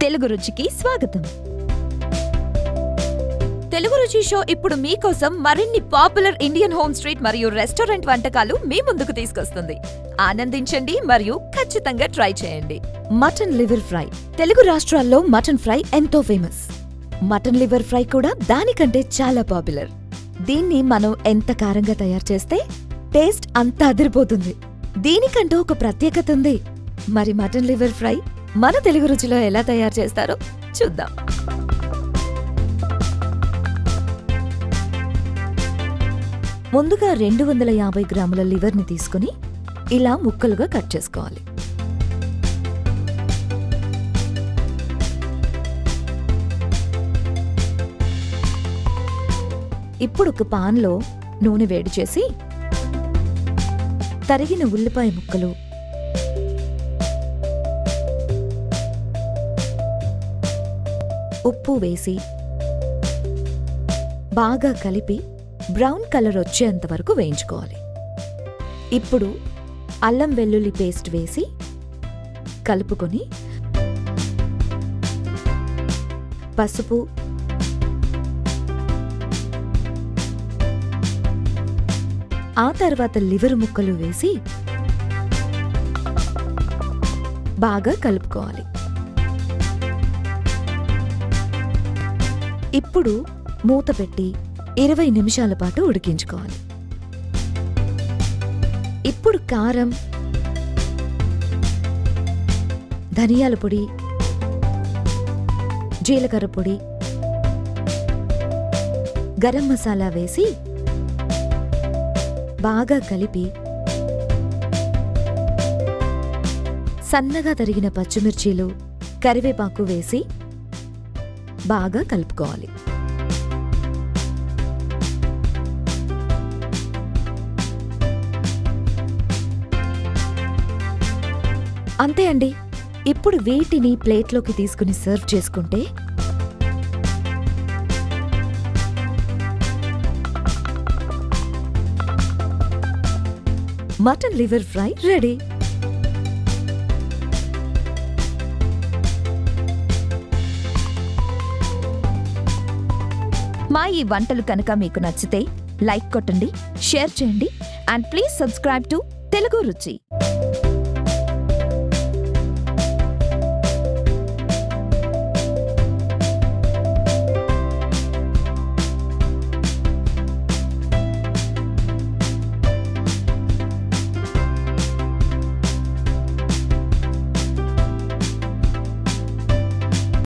తెలుగు రుచికి స్వాగతం. తెలుగు రుచి షో ఇప్పుడు మీకోసం మరిన్ని పాపులర్ ఇండియన్ హోమ్ స్ట్రీట్ మరియు రెస్టారెంట్ వంటకాలు మీ ముందుకు తీసుకొస్తుంది. ఆనందించండి మరియు ఖచ్చితంగా ట్రై చేయండి. Mutton liver fry. తెలుగు రాష్ట్రాల్లో మటన్ ఫ్రై ఎంతో ఫేమస్. మటన్ లివర్ ఫ్రై కూడా దానికంటే చాలా పాపులర్. దీన్ని మనం ఎంత కారంగా తయారు చేస్తే టేస్ట్ అంత అదిరిపోతుంది. దీనికంటూ ఒక ప్రత్యేకత ఉంది. మరి మటన్ లివర్ ఫ్రై మన తెలుగు రుచిలో ఎలా తయారు చేస్తారో చూద్దాం. ముందుగా 250 గ్రాముల లివర్ని తీసుకుని ఇలా ముక్కలుగా కట్ చేసుకోవాలి. ఇప్పుడు ఒక పాన్లో నూనె వేడి చేసి తరిగిన ఉల్లిపాయ ముక్కలు, ఉప్పు వేసి బాగా కలిపి బ్రౌన్ కలర్ వచ్చేంత వరకు వేయించుకోవాలి. ఇప్పుడు అల్లం వెల్లుల్లి పేస్ట్ వేసి కలుపుకొని పసుపు, ఆ తర్వాత లివర్ ముక్కలు వేసి బాగా కలుపుకోవాలి. ఇప్పుడు మూత పెట్టి 20 నిమిషాల పాటు ఉడికించుకోవాలి. ఇప్పుడు కారం, ధనియాల పొడి, జీలకర్ర పొడి, గరం మసాలా వేసి బాగా కలిపి సన్నగా తరిగిన పచ్చిమిర్చీలు, కరివేపాకు వేసి బాగా కలుపుకోవాలి. అంతే అండి. ఇప్పుడు వీటిని ప్లేట్లోకి తీసుకుని సర్వ్ చేసుకుంటే మటన్ లివర్ ఫ్రై రెడీ. మా ఈ వంటలు కనుక మీకు నచ్చితే లైక్ కొట్టండి, షేర్ చేయండి and please subscribe to Telugu రుచి.